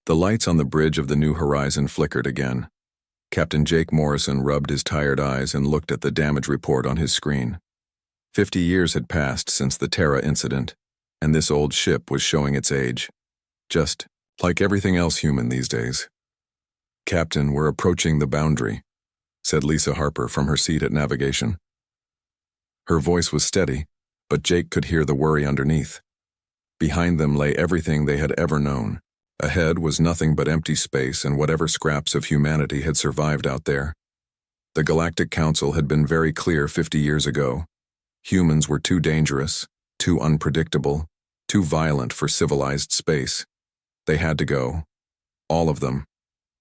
The lights on the bridge of the New Horizon flickered again. Captain Jake Morrison rubbed his tired eyes and looked at the damage report on his screen. 50 years had passed since the Terra incident, and this old ship was showing its age. Just like everything else human these days. "Captain, we're approaching the boundary," said Lisa Harper from her seat at navigation. Her voice was steady, but Jake could hear the worry underneath. Behind them lay everything they had ever known. Ahead was nothing but empty space and whatever scraps of humanity had survived out there. The Galactic Council had been very clear 50 years ago. Humans were too dangerous, too unpredictable, too violent for civilized space. They had to go. All of them.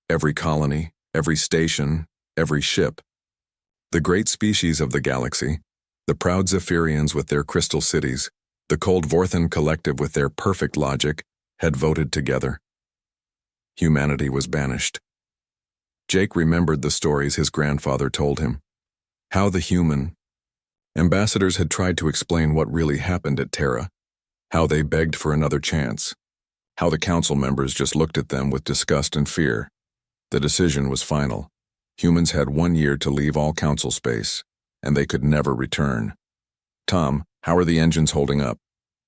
Every colony, every station, every ship. The great species of the galaxy, the proud Zephyrians with their crystal cities, the cold Vorthan collective with their perfect logic, had voted together. Humanity was banished. Jake remembered the stories his grandfather told him. How the human ambassadors had tried to explain what really happened at Terra, how they begged for another chance, how the council members just looked at them with disgust and fear. The decision was final. Humans had 1 year to leave all council space, and they could never return. "Tom, how are the engines holding up?"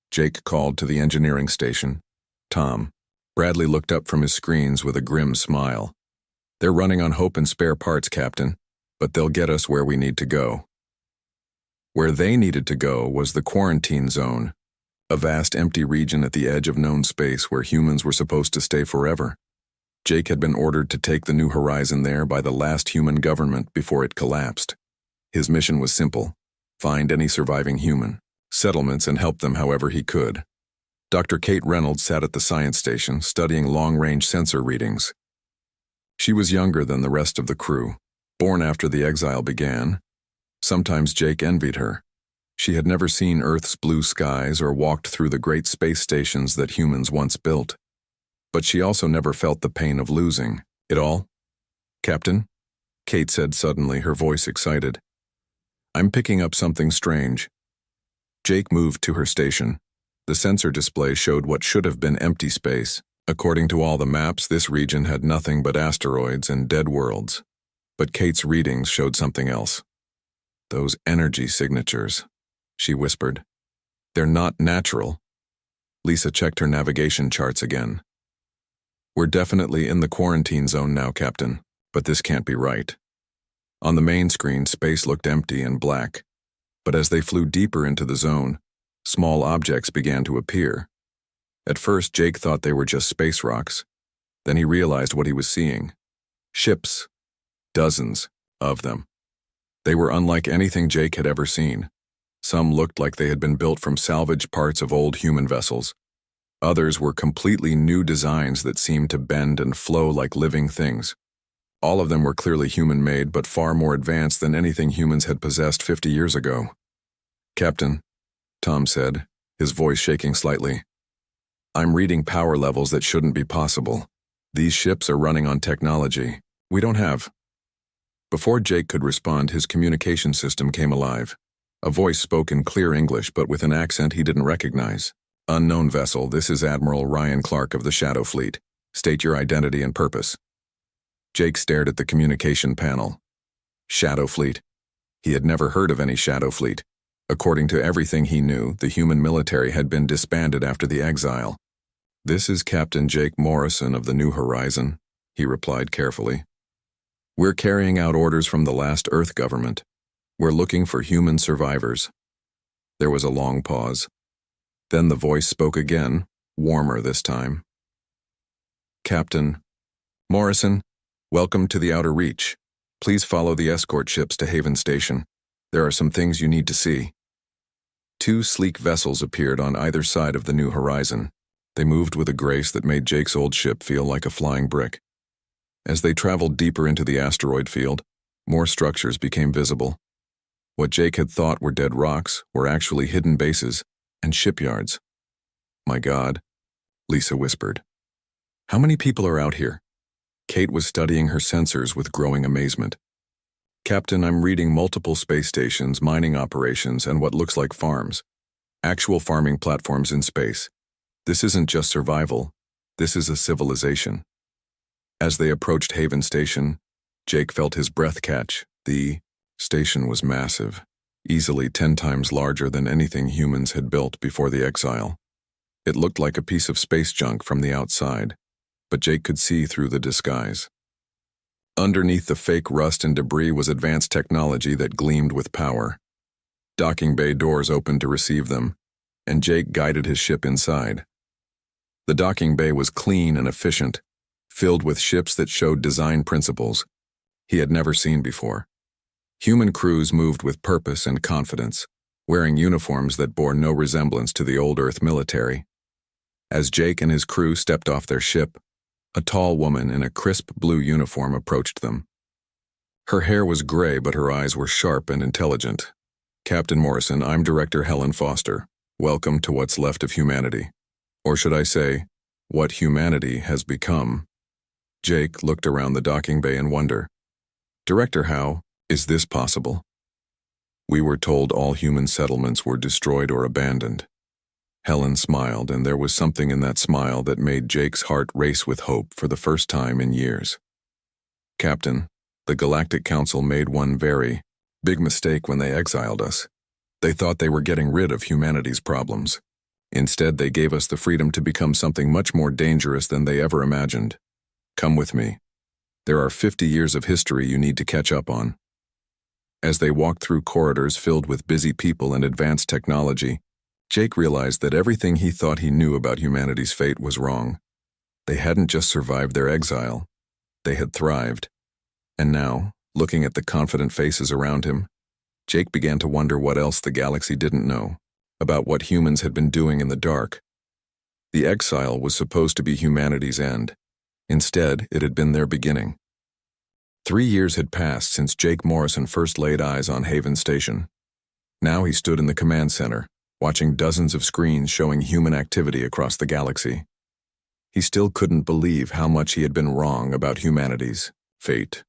Jake called to the engineering station. "Tom." Bradley looked up from his screens with a grim smile. "They're running on hope and spare parts, Captain, but they'll get us where we need to go." Where they needed to go was the quarantine zone, a vast empty region at the edge of known space where humans were supposed to stay forever. Jake had been ordered to take the New Horizon there by the last human government before it collapsed. His mission was simple: find any surviving human settlements and help them however he could. Dr. Kate Reynolds sat at the science station studying long-range sensor readings. She was younger than the rest of the crew, born after the exile began. Sometimes Jake envied her. She had never seen Earth's blue skies or walked through the great space stations that humans once built. But she also never felt the pain of losing it all. "Captain," Kate said suddenly, her voice excited. "I'm picking up something strange." Jake moved to her station. The sensor display showed what should have been empty space. According to all the maps, this region had nothing but asteroids and dead worlds. But Kate's readings showed something else. "Those energy signatures," she whispered. "They're not natural." Lisa checked her navigation charts again. "We're definitely in the quarantine zone now, Captain, but this can't be right." On the main screen, space looked empty and black. But as they flew deeper into the zone, small objects began to appear. At first, Jake thought they were just space rocks. Then he realized what he was seeing. Ships. Dozens of them. They were unlike anything Jake had ever seen. Some looked like they had been built from salvaged parts of old human vessels. Others were completely new designs that seemed to bend and flow like living things. All of them were clearly human-made, but far more advanced than anything humans had possessed 50 years ago. "Captain," Tom said, his voice shaking slightly. "I'm reading power levels that shouldn't be possible. These ships are running on technology we don't have." Before Jake could respond, his communication system came alive. A voice spoke in clear English, but with an accent he didn't recognize. "Unknown vessel, this is Admiral Ryan Clark of the Shadow Fleet. State your identity and purpose." Jake stared at the communication panel. Shadow Fleet. He had never heard of any Shadow Fleet. According to everything he knew, the human military had been disbanded after the exile. "This is Captain Jake Morrison of the New Horizon," he replied carefully. "We're carrying out orders from the last Earth government. We're looking for human survivors." There was a long pause. Then the voice spoke again, warmer this time. "Captain Morrison, welcome to the Outer Reach. Please follow the escort ships to Haven Station. There are some things you need to see." 2 sleek vessels appeared on either side of the New Horizon. They moved with a grace that made Jake's old ship feel like a flying brick. As they traveled deeper into the asteroid field, more structures became visible. What Jake had thought were dead rocks were actually hidden bases and shipyards. "My God," Lisa whispered. "How many people are out here?" Kate was studying her sensors with growing amazement. "Captain, I'm reading multiple space stations, mining operations, and what looks like farms. Actual farming platforms in space. This isn't just survival. This is a civilization. As they approached Haven Station, Jake felt his breath catch. The station was massive, easily 10 times larger than anything humans had built before the exile. It looked like a piece of space junk from the outside, but Jake could see through the disguise. Underneath the fake rust and debris was advanced technology that gleamed with power. Docking bay doors opened to receive them, and Jake guided his ship inside. The docking bay was clean and efficient, filled with ships that showed design principles he had never seen before. Human crews moved with purpose and confidence, wearing uniforms that bore no resemblance to the old Earth military. As Jake and his crew stepped off their ship, a tall woman in a crisp blue uniform approached them. Her hair was gray, but her eyes were sharp and intelligent. "Captain Morrison, I'm Director Helen Foster. Welcome to what's left of humanity. Or should I say, what humanity has become." Jake looked around the docking bay in wonder. "Director, how is this possible?" "We were told all human settlements were destroyed or abandoned." Helen smiled, and there was something in that smile that made Jake's heart race with hope for the first time in years. "Captain, the Galactic Council made one very big mistake when they exiled us. They thought they were getting rid of humanity's problems. Instead, they gave us the freedom to become something much more dangerous than they ever imagined. Come with me. There are 50 years of history you need to catch up on." As they walked through corridors filled with busy people and advanced technology, Jake realized that everything he thought he knew about humanity's fate was wrong. They hadn't just survived their exile, they had thrived. And now, looking at the confident faces around him, Jake began to wonder what else the galaxy didn't know about what humans had been doing in the dark. The exile was supposed to be humanity's end. Instead, it had been their beginning. 3 years had passed since Jake Morrison first laid eyes on Haven Station. Now he stood in the command center, watching dozens of screens showing human activity across the galaxy. He still couldn't believe how much he had been wrong about humanity's fate.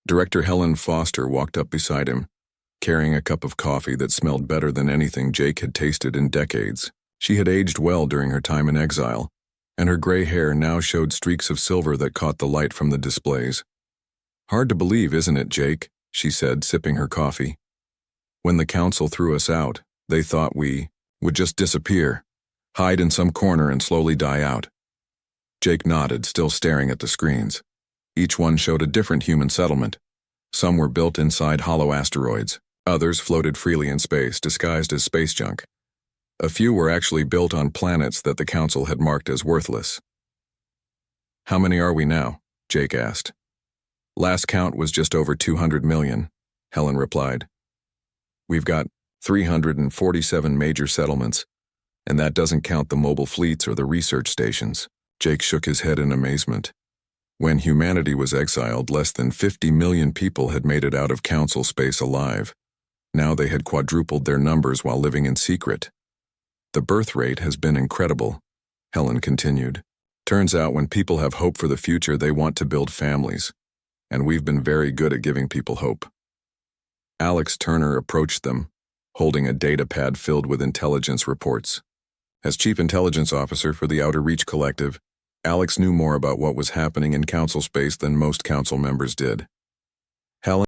Director Helen Foster walked up beside him, carrying a cup of coffee that smelled better than anything Jake had tasted in decades. She had aged well during her time in exile, and her gray hair now showed streaks of silver that caught the light from the displays. "Hard to believe, isn't it, Jake?" she said, sipping her coffee. "When the council threw us out, they thought we would just disappear, hide in some corner and slowly die out." Jake nodded, still staring at the screens. Each one showed a different human settlement. Some were built inside hollow asteroids. Others floated freely in space, disguised as space junk. A few were actually built on planets that the council had marked as worthless. "How many are we now?" Jake asked. "Last count was just over 200 million, Helen replied. "We've got 347 major settlements, and that doesn't count the mobile fleets or the research stations." Jake shook his head in amazement. When humanity was exiled, less than 50 million people had made it out of council space alive. Now they had quadrupled their numbers while living in secret. "The birth rate has been incredible," Helen continued. "Turns out when people have hope for the future, they want to build families, and we've been very good at giving people hope." Alex Turner approached them, holding a data pad filled with intelligence reports. As Chief Intelligence Officer for the Outer Reach Collective, Alex knew more about what was happening in council space than most council members did. Helen